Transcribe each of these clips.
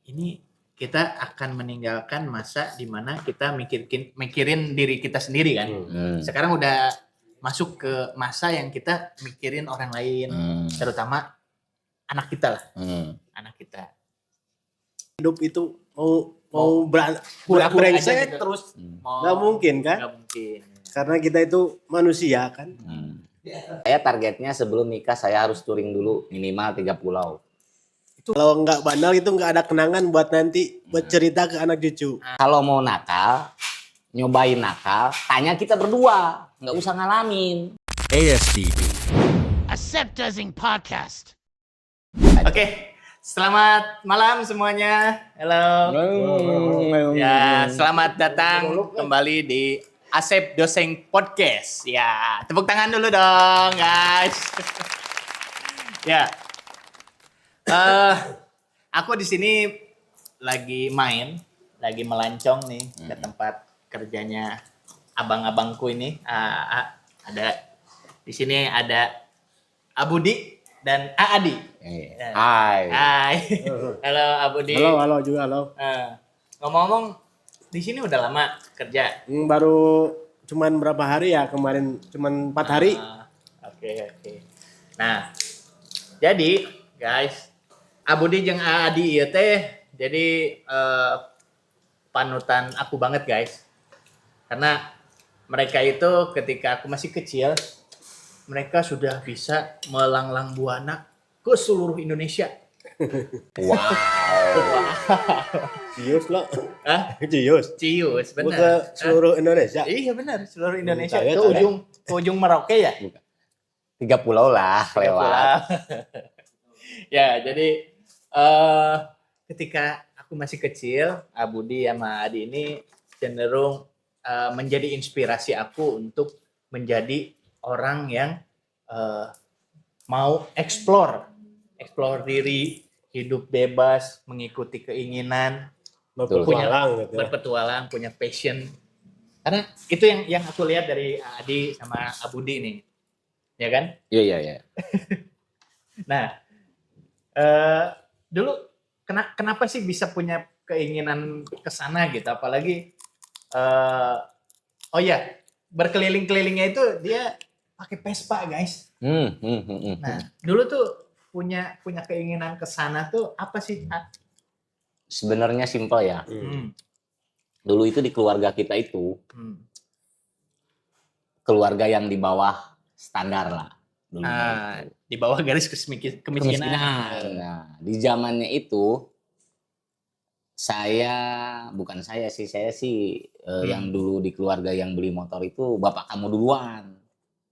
ini kita akan meninggalkan masa di mana kita mikirin diri kita sendiri kan. Sekarang udah masuk ke masa yang kita mikirin orang lain, terutama anak kita lah. Anak kita. Hidup itu mau brengsek gitu. terus nggak mungkin kan? Nggak mungkin. Karena kita itu manusia kan. Saya targetnya sebelum nikah saya harus touring dulu minimal 3 pulau. Kalau nggak bandel itu nggak ada kenangan buat nanti buat cerita ke anak cucu. Kalau mau nakal, nyobain nakal, tanya kita berdua, nggak usah ngalamin. ASDP Acceptazing Podcast. Oke, selamat malam semuanya. Halo. Ya, selamat datang kembali di Asep Doseng Podcast. Ya, tepuk tangan dulu dong, guys. Ya. Aku di sini lagi lagi melancong nih ke tempat kerjanya abang-abangku ini. Ada di sini ada Abudi dan Adi. Hai. Halo Abudi. Halo juga halo. Ngomong-ngomong, di sini udah lama kerja. Baru cuman berapa hari ya kemarin? Cuman 4 hari. Oke. Nah, jadi guys, Abudi jeung Adi ieu teh jadi panutan aku banget guys. Karena mereka itu ketika aku masih kecil, mereka sudah bisa melanglang buana ke seluruh Indonesia. Wow. Cius lo. Hah? Cius, benar. ke seluruh Indonesia. Iya benar, seluruh Indonesia. Saya Ke ujung Merauke ya? 3 pulau lah lewat. Ya, jadi ketika aku masih kecil, Abudi sama Adi ini cenderung menjadi inspirasi aku untuk menjadi orang yang mau explore diri, hidup bebas, mengikuti keinginan, berpetualang, punya passion. Karena itu yang aku lihat dari Adi sama Abudi nih, ya kan? Iya. Nah, dulu kenapa sih bisa punya keinginan ke sana gitu, apalagi berkeliling-kelilingnya itu dia pakai Vespa guys. Nah, dulu tuh punya keinginan ke sana tuh apa sih? Sebenarnya simpel ya. Dulu itu di keluarga kita itu keluarga yang di bawah standar lah. Di bawah garis kemiskinan. Nah, di zamannya itu saya sih yang dulu di keluarga yang beli motor itu bapak kamu duluan.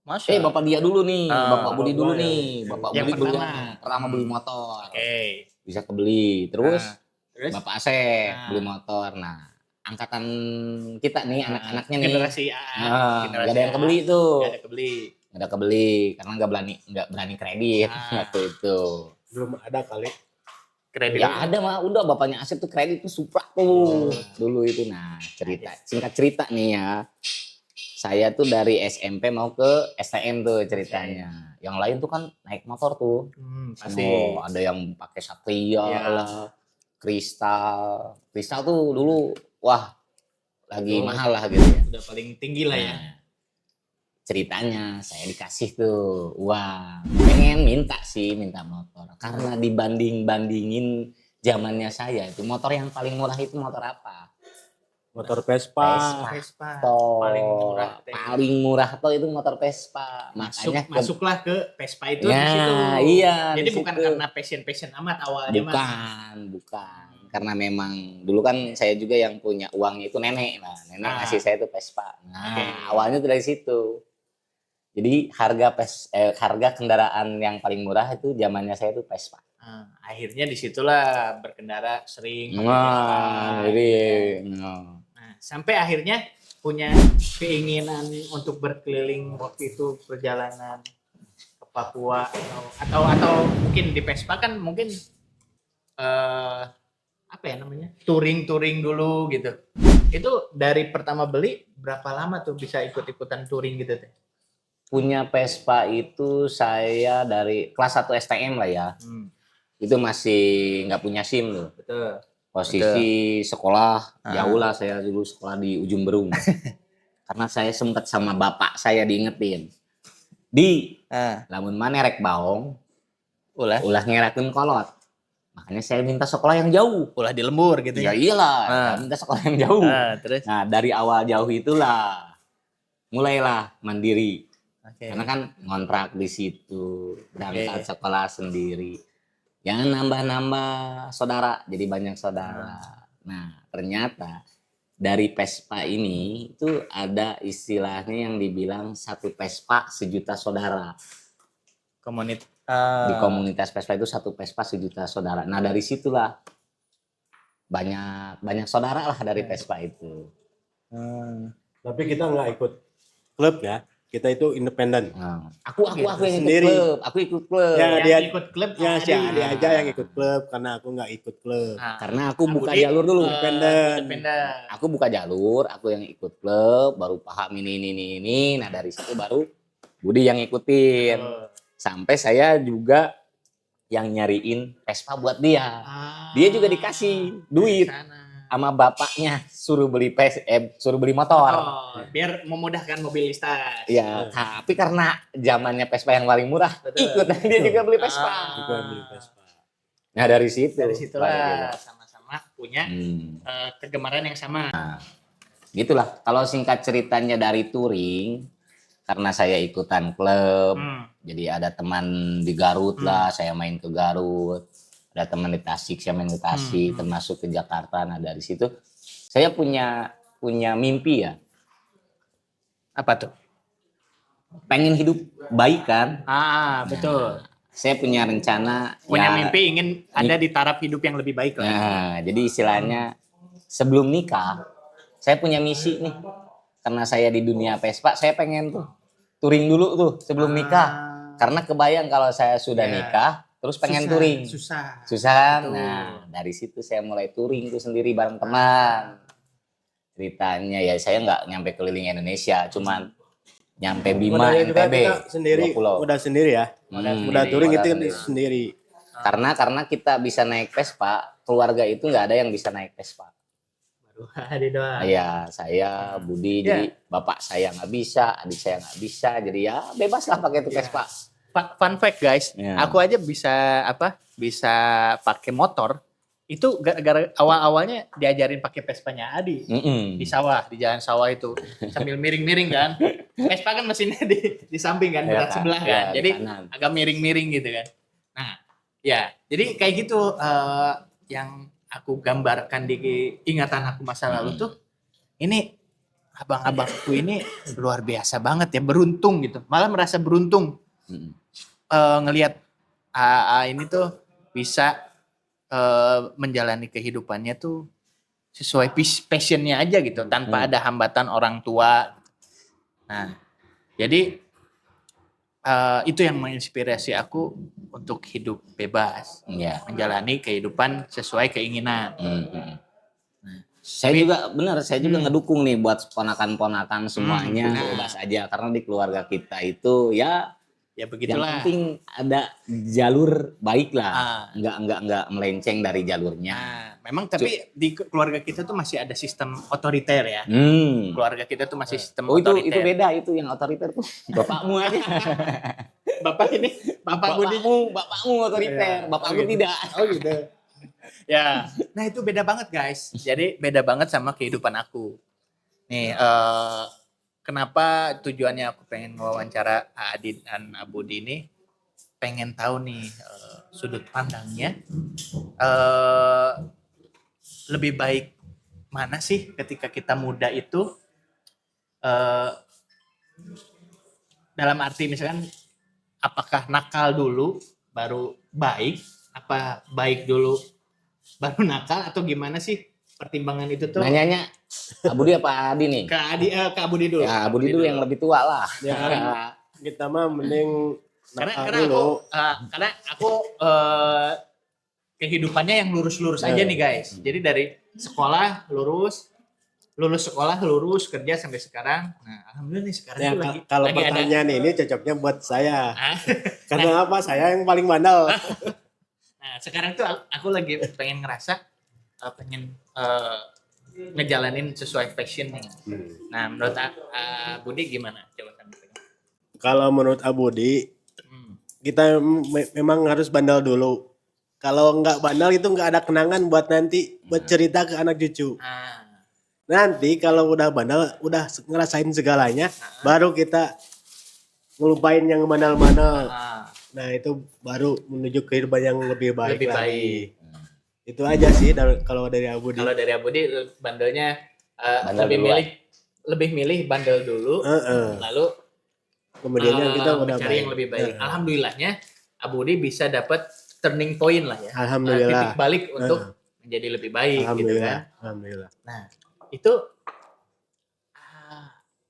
Bapak dia dulu nih, Bapak Budi dulu nih. Bapak Budi pertama beli motor. Bisa kebeli. Terus Bapak Asep beli motor. Nah, angkatan kita nih anak-anaknya nih. Generasi Gak ada yang kebeli tuh. Gak ada kebeli karena nggak berani kredit waktu itu. Belum ada kali. Kredit. Ya ada mah, udah bapaknya Asep tuh kredit tuh Supra tuh dulu itu. Nah, singkat cerita nih ya. Saya tuh dari SMP mau ke STM tuh ceritanya. Yang lain tuh kan naik motor tuh. Pasti. Ada yang pakai Satria lah, Kristal tuh dulu wah lagi mahal lah gitu ya. Udah paling tinggi lah ya. Ceritanya saya dikasih tuh uang, pengen minta motor karena dibandingin zamannya saya itu motor yang paling murah itu motor apa? Motor Vespa. Paling murah tuh itu motor Vespa. Makanya masuklah ke Vespa itu ya, di situ. Iya. Jadi bukan karena passion amat awalnya. Bukan. Karena memang dulu kan saya juga yang punya uangnya itu nenek. Nah, nenek ngasih saya tuh Vespa. Nah, awalnya tuh dari situ. Jadi harga kendaraan yang paling murah itu zamannya saya tuh Vespa. Akhirnya disitulah berkendara sering. Sampai akhirnya punya keinginan untuk berkeliling waktu itu perjalanan ke Papua atau mungkin di Vespa kan mungkin touring dulu gitu. Itu dari pertama beli berapa lama tuh bisa ikut-ikutan touring gitu teh? Punya Vespa itu saya dari kelas 1 STM lah ya. Itu masih nggak punya SIM loh. Betul. Posisi sekolah jauh lah, saya dulu sekolah di Ujung Berung. Karena saya sempat sama bapak saya diingetin. Lamun mana rek baong, ulah ngerakeun kolot. Makanya saya minta sekolah yang jauh. Ulah di lembur gitu Ya iyalah, minta sekolah yang jauh. Terus? Nah, dari awal jauh itulah mulailah mandiri. Karena kan ngontrak di situ, berangkat sekolah sendiri. Jangan nambah-nambah saudara, jadi banyak saudara. Nah, ternyata dari Vespa ini itu ada istilahnya yang dibilang satu Vespa sejuta saudara. Di komunitas Vespa itu satu Vespa sejuta saudara. Nah, dari situlah banyak saudara lah dari Vespa itu. Tapi kita nggak ikut klub ya. Kita itu independen. Aku yang sendiri. ikut klub. Ya, yang ikut klub ya si Adi aja yang ikut klub karena aku nggak ikut klub. Karena aku buka jalur dulu. Independen. Aku buka jalur, aku yang ikut klub, baru paham ini. Nah, dari situ baru Budi yang ikutin. Sampai saya juga yang nyariin Vespa buat dia. Dia juga dikasih duit sama bapaknya, suruh beli motor. Biar memudahkan mobilitas. Iya, tapi karena zamannya Vespa yang paling murah, ikut dia juga beli Vespa. Nah, dari situlah sama-sama punya kegemaran yang sama. Gitulah. Kalau singkat ceritanya dari touring, karena saya ikutan klub, jadi ada teman di Garut lah, saya main ke Garut. Ada teman di Tasik, saya main ke Tasik, termasuk ke Jakarta. Nah, dari situ saya punya mimpi ya. Apa tuh? Pengen hidup baik kan? Betul. Saya punya rencana. Punya mimpi ingin ada di taraf hidup yang lebih baik lah. Nah, jadi istilahnya sebelum nikah, saya punya misi nih. Karena saya di dunia Vespa, saya pengen tuh touring dulu tuh sebelum nikah. Karena kebayang kalau saya sudah nikah, terus pengen touring. Susah Kan? Nah, dari situ saya mulai touring tuh sendiri bareng teman. Ceritanya ya saya nggak nyampe keliling Indonesia, cuman nyampe Bima, NTB. Sendiri, udah sendiri ya. Udah touring itu sendiri. Karena kita bisa naik Vespa, keluarga itu nggak ada yang bisa naik Vespa. Baru Adi doang. Iya, saya, Budi, jadi bapak saya nggak bisa, adik saya nggak bisa, jadi ya bebas lah pakai itu Vespa. Fun fact guys, aku aja bisa pakai motor itu gara-gara awalnya diajarin pakai Vespanya Adi di sawah, di jalan sawah itu sambil miring-miring kan. Vespa kan mesinnya di samping kan, berat sebelah kan, jadi agak miring-miring gitu kan. Nah, ya jadi kayak gitu yang aku gambarkan di ingatan aku masa lalu tuh, ini abang-abangku ini luar biasa banget ya, beruntung gitu, malah merasa beruntung. Ngelihat ini tuh bisa menjalani kehidupannya tuh sesuai passionnya aja gitu, tanpa ada hambatan orang tua. Nah, jadi itu yang menginspirasi aku untuk hidup bebas, menjalani kehidupan sesuai keinginan. Saya juga ngedukung nih buat ponakan-ponakan semuanya bebas aja, karena di keluarga kita itu ya begitulah. Yang penting ada jalur baik lah, nggak melenceng dari jalurnya. Memang tapi di keluarga kita tuh masih ada sistem otoriter ya. Keluarga kita tuh masih sistem otoriter. Itu beda, itu yang otoriter tuh bapakmu aja. Bapakmu otoriter, bapakku tidak. Oh gitu. Ya, nah itu beda banget guys. Jadi beda banget sama kehidupan aku. Nih, kenapa tujuannya aku pengen wawancara Adi dan Budi ini, pengen tahu nih sudut pandangnya, lebih baik mana sih ketika kita muda itu, dalam arti misalkan apakah nakal dulu baru baik, apa baik dulu baru nakal, atau gimana sih pertimbangan itu tuh? Nanyanya Kak Budi apa Adi nih? Kak Budi dulu. Ya, Budi dulu yang lebih tua lah. Ya, kita mah mending karena aku kehidupannya yang lurus-lurus aja nih guys. Jadi dari sekolah lulus sekolah lurus, kerja sampai sekarang. Nah, alhamdulillah nih sekarang ya, lagi kalau lagi pertanyaan ini cocoknya buat saya. Karena apa? Saya yang paling bandel. Nah, sekarang tuh aku lagi pengen ngerasa pengen ngejalanin sesuai passion nih. Nah, menurut Budi gimana? Coba sampaikan. Kalau menurut Abudi, kita memang harus bandel dulu. Kalau nggak bandel itu nggak ada kenangan buat nanti buat cerita ke anak cucu. Nanti kalau udah bandel, udah ngerasain segalanya, baru kita ngelupain yang bandel-bandel. Nah itu baru menuju kehidupan yang lebih baik lagi. Itu aja sih kalau dari Abudi. Kalau dari Abudi bandelnya Bandel lebih milih bandel dulu, lalu kemudian kita udah cari yang lebih baik. Alhamdulillahnya Abudi bisa dapat turning point lah ya. Alhamdulillah. Titik balik untuk menjadi lebih baik gitu kan. Alhamdulillah. Nah, itu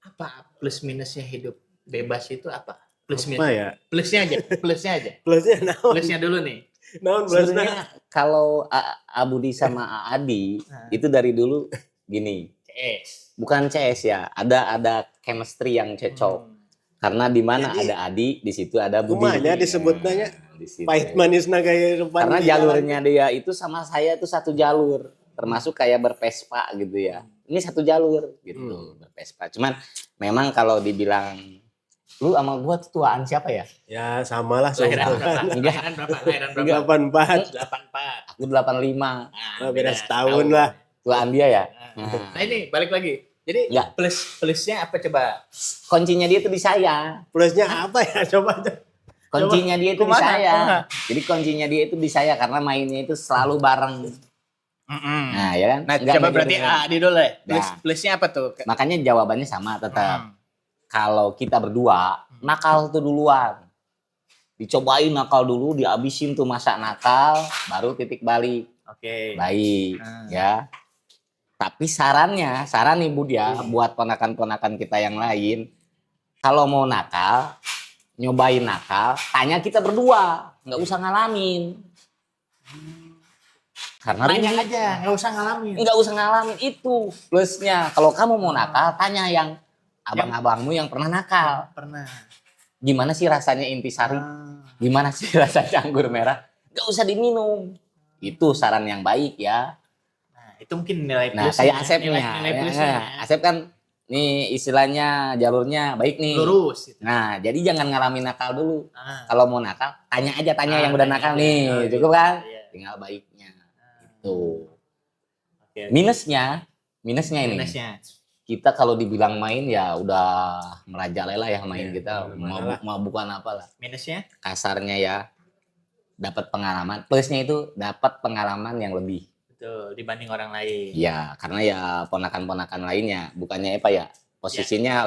apa plus minusnya hidup bebas itu apa? Plus minus. Ya? Plusnya aja. Plusnya dulu nih. Sebenarnya kalau Abudi sama Adi itu dari dulu gini. CS. Bukan CS ya, ada chemistry yang cocok. Karena di mana ada Adi, di situ ada Budi. Rumahnya disebutnya pahit manisnya kayak depan. Karena jalurnya dia itu sama saya itu satu jalur, termasuk kayak berpespa gitu ya. Ini satu jalur gitu, berpespa. Cuman memang kalau dibilang lu sama gua tuh tuaan siapa ya? Ya sama lah. Lahiran berapa? 84. Aku 84. Aku 85. Beda setahun lah. Tuaan dia ya. Nah ini balik lagi. Jadi plusnya apa coba? Kuncinya dia tuh di saya. Plusnya apa ya? Coba. Kuncinya dia itu di saya. Jadi kuncinya dia itu di saya karena mainnya itu selalu bareng. Nah ya kan. Nah coba berarti Adi dulu ya. Plusnya apa tuh? Makanya jawabannya sama tetap. Kalau kita berdua nakal tuh duluan. Dicobain nakal dulu, dihabisin tuh masa nakal, baru titik balik. Oke. Baik, ya. Tapi saran nih Bud ya, buat ponakan-ponakan kita yang lain, kalau mau nakal, nyobain nakal, tanya kita berdua, nggak usah ngalamin. Karena tanya aja, nggak usah ngalamin. Nggak usah ngalamin itu plusnya. Kalau kamu mau nakal, tanya yang abang-abangmu yang pernah nakal. Pernah. Gimana sih rasanya intisari? Gimana sih rasanya anggur merah? Gak usah diminum. Itu saran yang baik ya. Nah, itu mungkin nilai plus. Nah, kayak Asepnya. Nilai plusnya. Asep kan nih istilahnya jalurnya baik nih. Lurus. Gitu. Nah, jadi jangan ngalamin nakal dulu. Kalau mau nakal, tanya yang udah nakal nih. Cukup kan? Iya. Tinggal baiknya. Itu. Minusnya ini. Kita kalau dibilang main ya udah merajalela ya main kita. Mau bukan apalah. Minusnya? Kasarnya ya. Dapat pengalaman. Plusnya itu dapat pengalaman yang lebih. Betul, dibanding orang lain. Ya, karena ya ponakan-ponakan lainnya. Bukannya apa ya, posisinya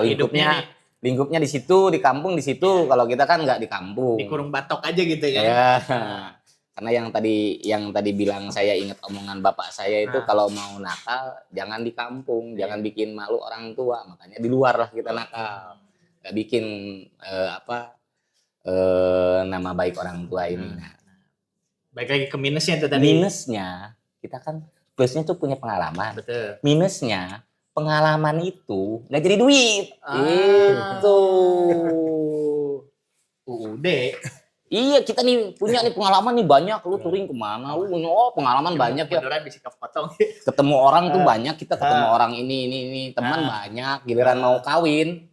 lingkupnya di situ, di kampung di situ. Kalau kita kan nggak di kampung. Di kurung batok aja gitu ya. Ya. Karena yang tadi bilang saya ingat omongan bapak saya itu kalau mau nakal jangan di kampung, jangan bikin malu orang tua, makanya di luar lah kita nakal, nggak bikin nama baik orang tua ini. Nah, baik lagi ke minusnya itu tadi. Minusnya kita kan plusnya tuh punya pengalaman. Betul. Minusnya pengalaman itu nggak jadi duit. Itu. Udah. Iya kita nih punya nih pengalaman nih banyak, lu touring kemana, lu pengalaman banyak ya. Beneran bisa kepotong. Ketemu orang tuh banyak, kita ketemu orang ini teman banyak, giliran mau kawin,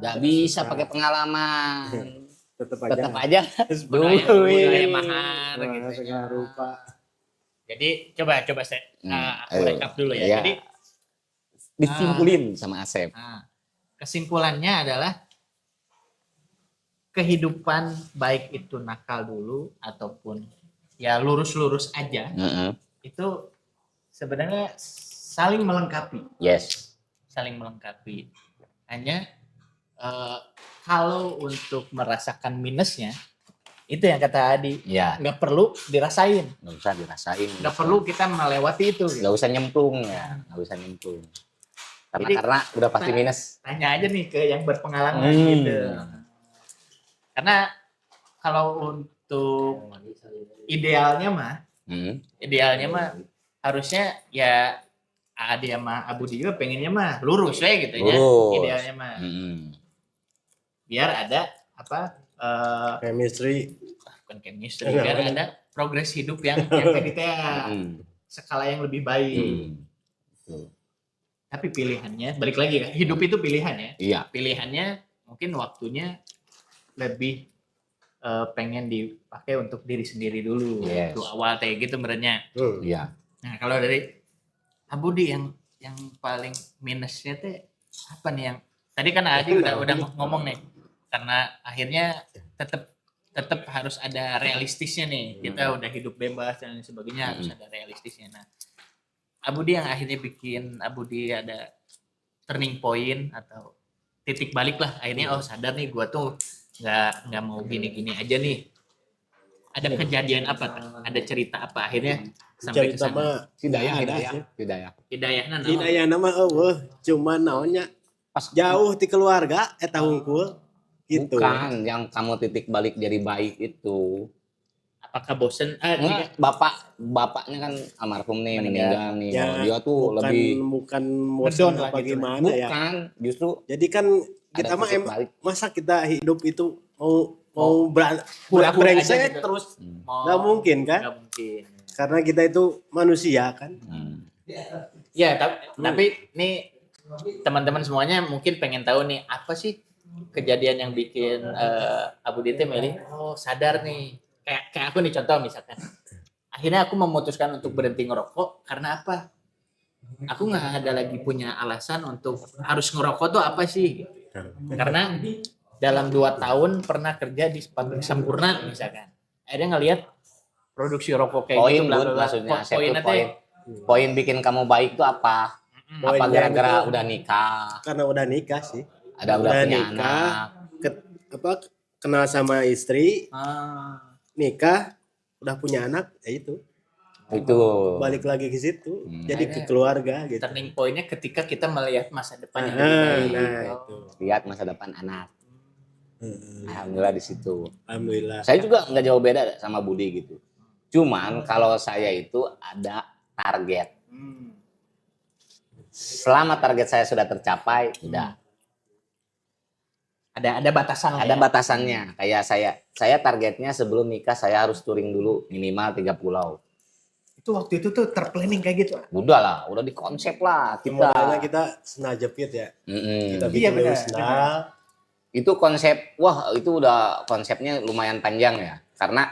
nggak bisa pakai pengalaman. Tetap aja. Budaya mahal gitu. Rupa. Jadi coba saya aku rekap dulu ya. Jadi disimpulin sama Asep. Kesimpulannya adalah kehidupan baik itu nakal dulu ataupun ya lurus-lurus aja itu sebenarnya saling melengkapi. Yes. Saling melengkapi. Hanya kalau untuk merasakan minusnya itu yang kata Adi, nggak perlu dirasain. Nggak usah dirasain. Nggak perlu kita melewati itu. Nggak usah nyemplung ya, nggak usah nyemplung. Karena udah pasti minus. Tanya aja nih ke yang berpengalaman gitu. Karena kalau untuk idealnya mah harusnya ya Adi sama Abudi juga pengennya mah lurus ya gitu ya. Idealnya mah. Biar ada chemistry. Bukan chemistry, biar ada progres hidup yang tadi skala yang lebih baik. Tapi pilihannya balik lagi kan, hidup itu pilihan ya. Iya. Pilihannya mungkin waktunya lebih pengen dipakai untuk diri sendiri dulu. Yes. Itu awal kayak gitu sebenarnya. Iya. Nah kalau dari Abudi yang paling minusnya tuh apa nih, yang tadi kan Adi udah ngomong nih, karena akhirnya tetap harus ada realistisnya nih. Kita udah hidup bebas dan sebagainya, harus ada realistisnya. Nah, Abudi yang akhirnya bikin Abudi ada turning point atau titik balik lah, akhirnya sadar nih gua tuh nggak mau gini-gini aja nih. Ada kejadian apa? Ada cerita apa akhirnya sampai ke sana? Hidayah nama cuma naonnya pas jauh di keluarga eta hungkul gitu. Bukan yang kamu titik balik jadi baik itu. Apakah bosen? Bapaknya kan almarhum nih, meninggal nih. Ya, dia tuh bukan bosan apa gitu. gimana ya. Bukan, justru. Jadi kan kita mah masa kita hidup itu mau brengsek terus nggak mungkin kan? Nggak mungkin. Karena kita itu manusia kan. Ya, tapi nih teman-teman semuanya mungkin pengen tahu nih, apa sih kejadian yang bikin Abudi teh milih sadar nih, kayak aku nih, contoh misalkan akhirnya aku memutuskan untuk berhenti ngerokok karena apa, aku nggak ada lagi punya alasan untuk harus ngerokok tuh apa sih, karena dalam 2 tahun pernah kerja di pabrik Sampurna misalkan, akhirnya ngelihat produksi rokok kayak poin, gitu, maksudnya poin bikin kamu baik tuh apa? Apa gara-gara udah nikah? Karena udah nikah sih. Udah punya anak. Kenal sama istri, nikah, udah punya anak, ya itu. Balik lagi ke situ, jadi ke keluarga gitu. Turning point-nya ketika kita melihat masa depan yang lebih baik. Itu. Lihat masa depan anak. Alhamdulillah di situ. Alhamdulillah. Saya juga nggak jauh beda sama Budi gitu. Cuman kalau saya itu ada target. Selama target saya sudah tercapai, udah. Ada batasan. Ada batasannya. Kayak saya targetnya sebelum nikah saya harus touring dulu minimal 3 pulau. Itu waktu itu tuh terplanning kayak gitu? Udah lah, udah dikonsep lah kita. Modalnya kita sendal jepit ya. Kita bikin dulu sendal. Itu konsep, itu udah konsepnya lumayan panjang ya. Karena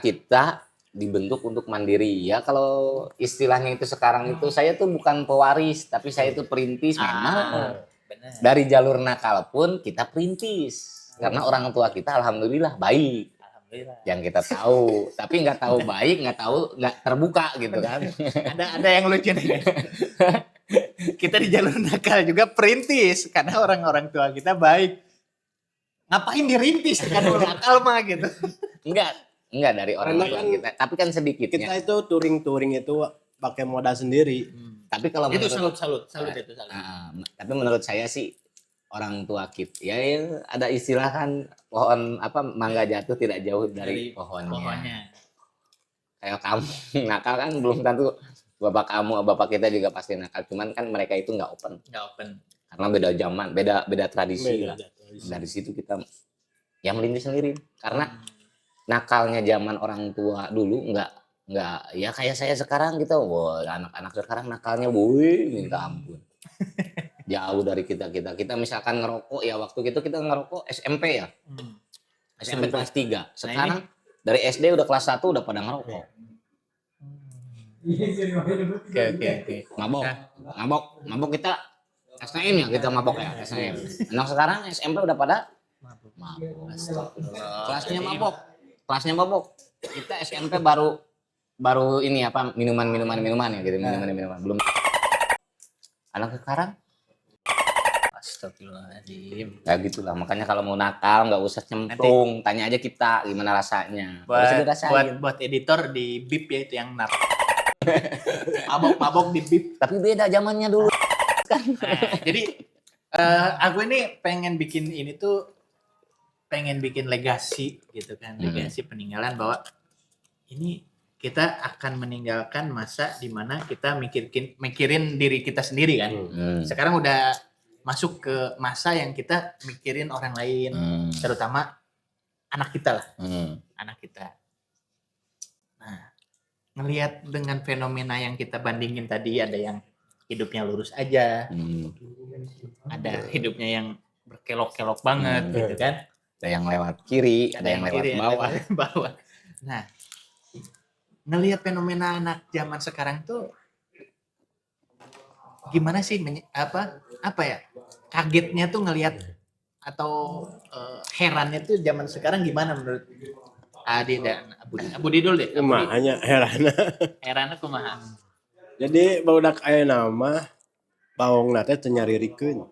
kita dibentuk untuk mandiri ya. Kalau istilahnya itu sekarang itu saya tuh bukan pewaris, tapi saya itu perintis memang. Benar. Dari jalur nakal pun kita perintis. Karena orang tua kita alhamdulillah baik. Yang kita tahu, tapi nggak tahu baik, nggak terbuka gitu kan. Ada yang lucu nih. Kita di jalur nakal juga perintis karena orang-orang tua kita baik. Ngapain dirintis kan nakal mah gitu. Enggak dari orang tua kita, tapi kan sedikitnya. Kita itu touring itu pakai modal sendiri. Tapi kalau itu salut. Tapi menurut saya sih orang tua kita ya ada istilah kan, pohon mangga jatuh tidak jauh dari pohonnya. Kayak kamu nakal kan belum tentu bapak kita juga pasti nakal, cuman kan mereka itu nggak open karena beda zaman, beda tradisi lah. Dari situ kita yang melintas sendiri karena nakalnya zaman orang tua dulu nggak ya kayak saya sekarang gitu. Anak-anak sekarang nakalnya minta ampun. Jauh dari kita misalkan ngerokok ya, waktu itu kita ngerokok SMP ya. SMP kelas 3. Sekarang dari SD udah kelas 1 udah pada ngerokok. Oke. Mabok kita SNM ya, kita mabok ya SNM. Anak sekarang SMP udah pada mabok. Kelasnya mabok. Kita SMP baru ini minuman ya gitu, minuman. Belum. Anak sekarang astagfirullahaladzim. Ya gitulah, makanya kalau mau nakal nggak usah cemplung, tanya aja kita gimana rasanya. Buat editor di bip ya, itu yang mabok di bip. Tapi beda zamannya dulu. Jadi aku ini pengen bikin legasi gitu kan, legasi peninggalan bahwa ini kita akan meninggalkan masa di mana kita mikirin diri kita sendiri kan. Sekarang udah masuk ke masa yang kita mikirin orang lain, terutama anak kita lah. Anak kita. Nah, ngelihat dengan fenomena yang kita bandingin tadi, ada yang hidupnya lurus aja, ada hidupnya yang berkelok-kelok banget gitu kan. Ada yang lewat kiri, ada yang lewat bawah. Nah, ngelihat fenomena anak zaman sekarang tuh gimana sih apa ya? Kagetnya tuh ngelihat atau herannya tuh zaman sekarang gimana menurut Adi dan Abudi dulu deh. Hanya Herannya kumaha. Jadi barudak aya nama bawang teh teu nyaririkeun.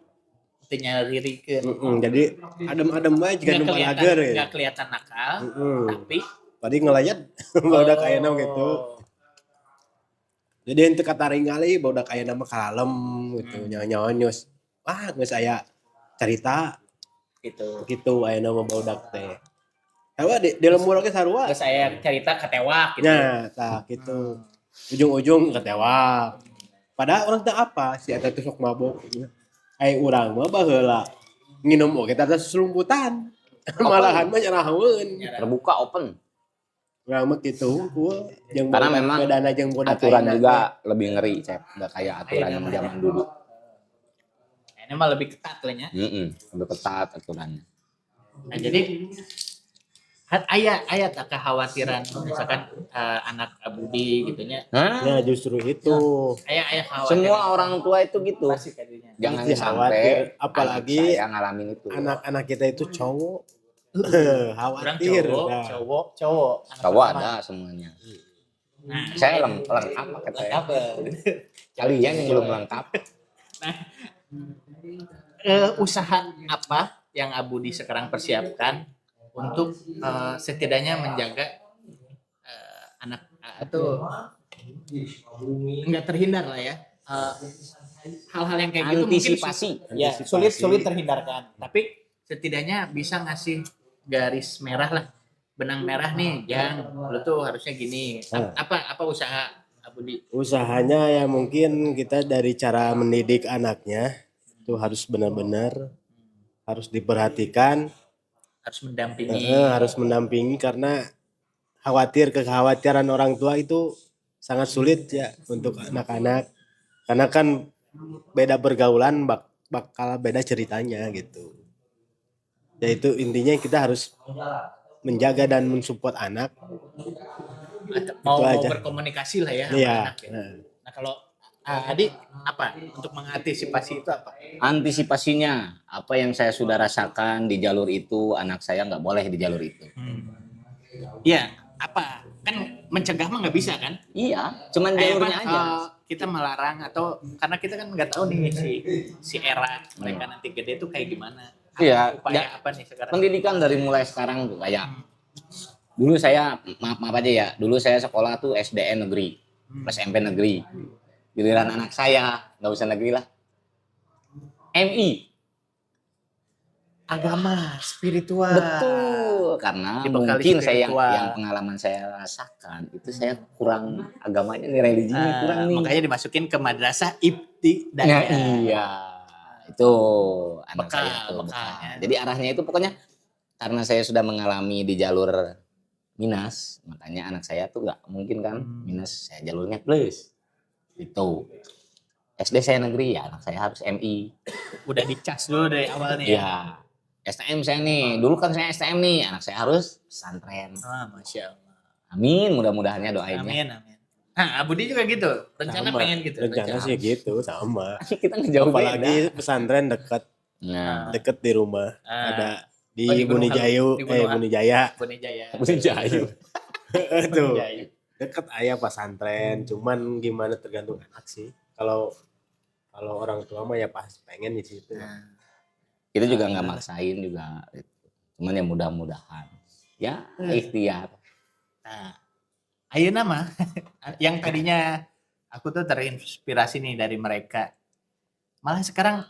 Teu nyaririkeun. Jadi adem-adem wae jika nu balager ya. Enggak kelihatan nakal, tapi tadi ngelayat barudak aya nama gitu. Jadi henteu kataringali barudak aya nama kalalem gitu, nyawa-nyawanyos. Wah, geus aya carita gitu aya nama barudak teh. Hawa di lembur oge sarua. Geus aya carita katewak gitu. Nya, tah gitu. Ujung-ujung katewak. Padahal orang teh apa si eta teh sok mabok. Ai urang mah baheula nginum oge teh selumputan. Malahan mah nyaraheun. Terbuka open. Urang mah kitu jeung karena memang aturan juga lebih ngeri, Cep. Enggak kayak aturan yang zaman dulu. Ini mah lebih ketat lah nya. Lebih ketat aturannya. Nah, jadi ayat kekhawatiran misalkan anak Abudi gitu nya. Ya justru itu. Ayat khawatir. Semua orang tua itu gitu. Jangan sampai apalagi saya ngalamin itu. Anak-anak kita itu cowok. Khawatir. Cowok ada semuanya. Nah, saya lengkap paket saya. Kalian yang belum lengkap. Nah, usaha apa yang Abudi sekarang persiapkan untuk setidaknya menjaga anak atau enggak terhindar lah ya hal-hal yang kayak gitu antisipasi mungkin ya sulit terhindarkan, tapi setidaknya bisa ngasih garis merah lah, benang merah nih, Jang, lu tuh harusnya gini. Apa usaha Abudi? Usahanya ya mungkin kita dari cara mendidik anaknya itu harus benar-benar harus diperhatikan, harus mendampingi karena kekhawatiran orang tua itu sangat sulit ya untuk anak-anak karena kan beda pergaulan bakal beda ceritanya gitu. Ya itu intinya kita harus menjaga dan mensupport anak. Mau berkomunikasi lah ya sama anak ya. Nah kalau Adi apa untuk mengantisipasi itu apa? Antisipasinya apa yang saya sudah rasakan di jalur itu, anak saya nggak boleh di jalur itu. Iya, apa? Kan mencegah mah nggak bisa kan? Iya, cuman jalurnya aja. Kita melarang atau karena kita kan nggak tahu nih si era mereka nanti gede itu kayak gimana. Iya, upaya apa nih sekarang? Pendidikan dari mulai sekarang tuh kayak dulu saya maaf aja ya, dulu saya sekolah tuh SDN negeri, SMP negeri. Giliran anak saya nggak usah negeri lah, MI. Agama, spiritual. Betul, karena mungkin saya yang pengalaman saya rasakan itu saya kurang agamanya nih, religinya kurang nih. Makanya dimasukin ke madrasah ibtidaiyah. Iya, itu anak saya tuh. Jadi arahnya itu pokoknya karena saya sudah mengalami di jalur minus, makanya anak saya tuh nggak mungkin kan minus, saya jalurnya plus. Itu SD saya negeri ya, anak saya harus MI. Udah dicas dulu dari awal nih. Iya. STM saya nih, dulu kan saya STM nih, anak saya harus pesantren. Masya Allah. Amin, mudah-mudahannya doainnya. Amin. Nah, Abudi juga gitu, rencana sama, pengen gitu. Rencana sih gitu, sama. Kita ngejauh apalagi beda. Pesantren dekat, deket di rumah. Ada di Bunijayu, Bunijaya. Bunijayu. Tuh, deket ayah pesantren, cuman gimana tergantung anak sih. Kalau orang tua mah ya pas pengen di situ. Kita juga nggak maksain juga, cuman ya mudah-mudahan ya ikhtiar. Nah, ayeuna mah yang tadinya aku tuh terinspirasi nih dari mereka, malah sekarang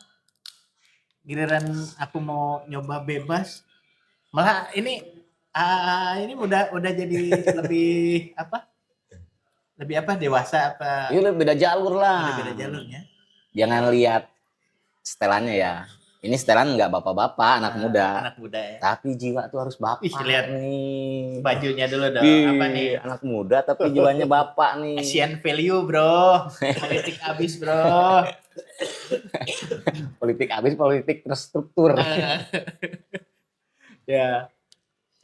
giliran aku mau nyoba bebas, malah ini udah jadi lebih apa dewasa apa? Iya, beda jalur lah. Beda jalurnya. Jangan lihat setelannya ya. Ini setelan nggak bapak-bapak, anak muda. Anak muda ya. Tapi jiwa tuh harus bapak. Lihat nih. Bajunya dulu dong. Apa nih? Anak muda tapi jiwanya bapak nih. Asian value, bro. Politik abis, bro. Politik abis, politik terstruktur. Ya.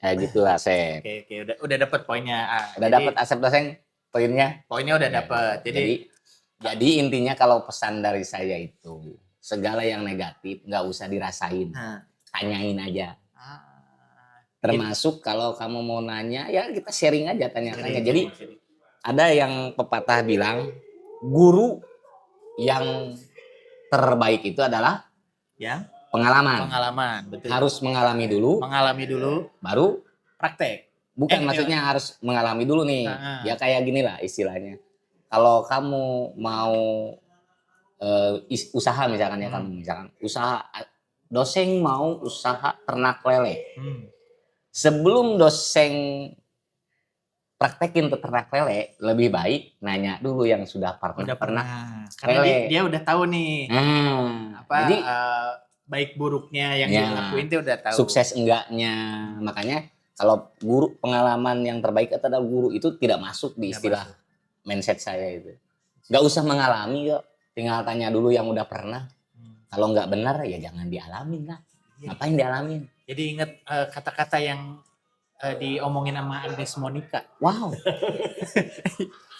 Kayak gitu Asep. Oke, udah dapat poinnya. Udah dapat Asep Doseng poinnya? Poinnya udah dapat. Jadi intinya kalau pesan dari saya itu segala yang negatif nggak usah dirasain, tanyain aja. Termasuk kalau kamu mau nanya, ya kita sharing aja, tanya-tanya. Jadi ada yang pepatah bilang, guru yang terbaik itu adalah yang pengalaman. Betul. Harus mengalami dulu, baru praktek. Bukan maksudnya harus mengalami dulu nih. Ya kayak gini lah istilahnya. Kalau kamu mau usaha misalkan ya, kamu misalkan usaha Doseng mau usaha ternak lele. Sebelum Doseng praktekin ternak lele, lebih baik nanya dulu yang sudah pernah karena dia udah tahu nih jadi baik buruknya yang dilakuin dia udah tahu, sukses enggaknya. Makanya kalau guru, pengalaman yang terbaik adalah guru, itu tidak masuk di istilah mindset saya itu. Nggak usah mengalami kok, tinggal tanya dulu yang udah pernah. Kalau nggak benar ya jangan dialamin lah. Ngapain dialamin? Jadi inget kata-kata yang diomongin sama Agnes Monica. Wow.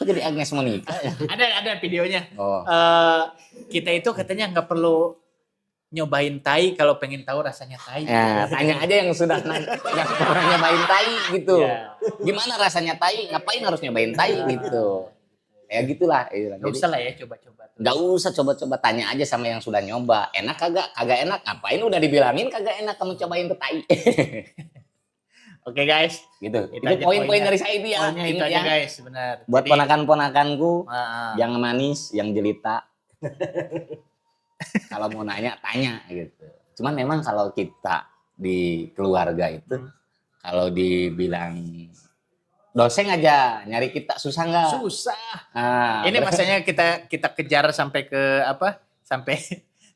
Kok jadi Agnes Monica ya? Ada videonya. Kita itu katanya nggak perlu nyobain tai kalau pengen tahu rasanya tai. Ya, tanya aja yang sudah pernah nyobain tai gitu. Gimana rasanya tai? Ngapain harus nyobain tai gitu? Ya gitulah. Gak usah lah ya coba-coba. Gak usah coba-coba, tanya aja sama yang sudah nyoba. Enak kagak? Kagak enak. Ngapain udah dibilangin kagak enak kamu cobain tuh tai. Oke guys, gitu. Itu poin-poin dari saya itu ya. Poinnya itu aja guys, benar. Buat ponakan-ponakanku yang manis, yang jelita. Kalau mau nanya, tanya gitu. Cuman memang kalau kita di keluarga itu, kalau dibilang Doseng aja nyari kita susah nggak? Susah. Ini masanya kita kejar sampai ke apa? Sampai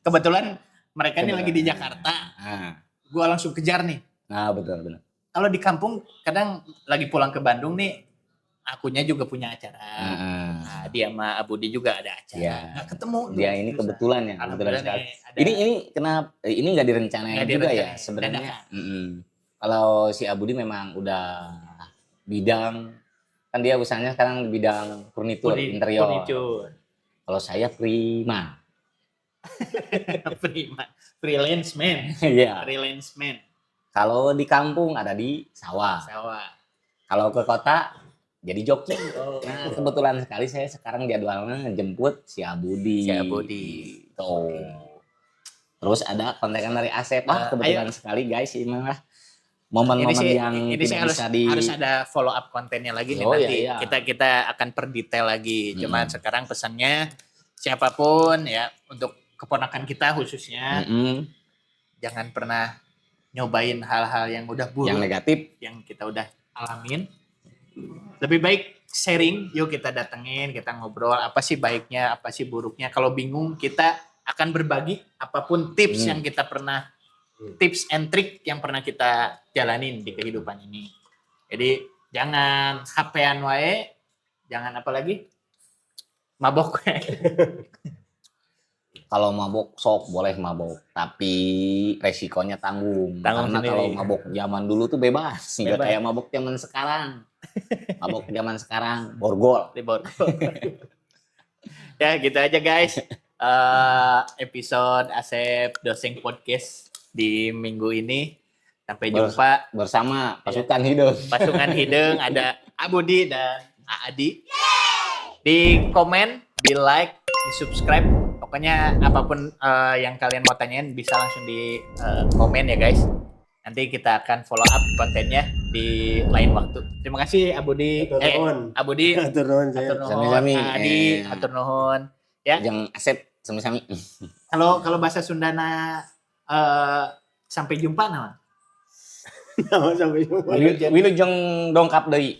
kebetulan mereka ini lagi di Jakarta. Gua langsung kejar nih. Betul. Kalau di kampung kadang lagi pulang ke Bandung nih, akunya juga punya acara. Dia sama Abudi juga ada acara. Ya. Nggak ketemu. Dia ini kebetulan ya. Kebetulan sekali. Ini kenapa? Ini nggak direncanain juga ya sebenarnya. Kalau si Abudi memang udah bidang, kan dia usahanya sekarang bidang furnitur interior. Kalau saya prima. Freelance man. Iya. Freelance man. Kalau di kampung ada di sawah. Kalau ke kota jadi joki. Nah, kebetulan sekali saya sekarang jadwalnya jemput si Abudi. Tuh. Terus ada kontekan dari Asep. Kebetulan sekali guys, ini mah momen-momen yang tidak bisa harus ada follow up kontennya lagi nih nanti. Iya. Kita akan perdetail lagi. Cuman sekarang pesannya siapapun ya, untuk keponakan kita khususnya, jangan pernah nyobain hal-hal yang udah buruk, yang negatif, yang kita udah alamin. Lebih baik sharing, yuk kita datengin, kita ngobrol apa sih baiknya, apa sih buruknya. Kalau bingung kita akan berbagi apapun tips yang kita pernah, tips and trick yang pernah kita jalanin di kehidupan ini. Jadi jangan HP-an wae, jangan apa lagi, mabok. Kalau mabok sok boleh mabok, tapi resikonya tanggung. Karena sendiri. Kalau mabok zaman dulu tuh bebas, nggak kayak mabok zaman sekarang. Mabok zaman sekarang borgol. Ya gitu aja guys. Episode Asep Doseng Podcast di minggu ini. Sampai jumpa bersama Pasukan Hidung. Pasukan Hidung, ada Abudi dan Adi. Di komen, di like, di subscribe. Pokoknya apapun yang kalian mau tanyain bisa langsung di komen ya guys. Nanti kita akan follow up kontennya di lain waktu. Terima kasih Abudi. Abudi. Atur nuhun saya. Sami-sami. Adi, atur nuhun. Ya. Yang Asep sami-sami. Kalau bahasa Sundana sampai jumpa nama. Sampai jumpa. Wilujeng dongkap deui.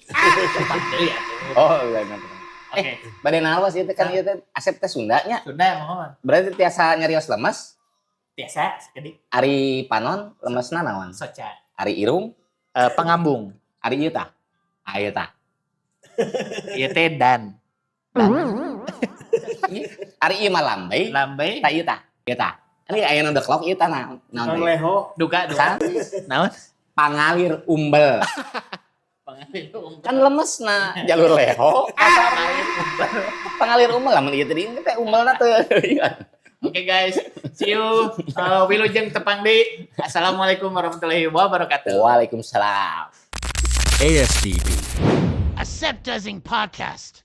Oh, iya. Oke. Badan awas itu kan ieu teh Asep teh Sundanya. Sunda mohon. Berarti tiasa nyarios lemas. Biasa sekali. Ari panon lemesna naon? Soca. Ari irung, Pengambung. ari ieu tah. Aya tah. Ieu teh dan. Ari ieu mah lambai. Lambai. Tah ieu tah. Ieu tah. Ani aya nu deklok ieu tah naon? Kang Leho. Duka. Naon? Pangalir umbel. Kan lemesna jalur leho. Pangalir umbel lamun ieu teh teh umbelna teh. Oke guys, see you. Wilujeng Tepangdi. Assalamualaikum warahmatullahi wabarakatuh. Waalaikumsalam. ASDP. Acceptazing Podcast.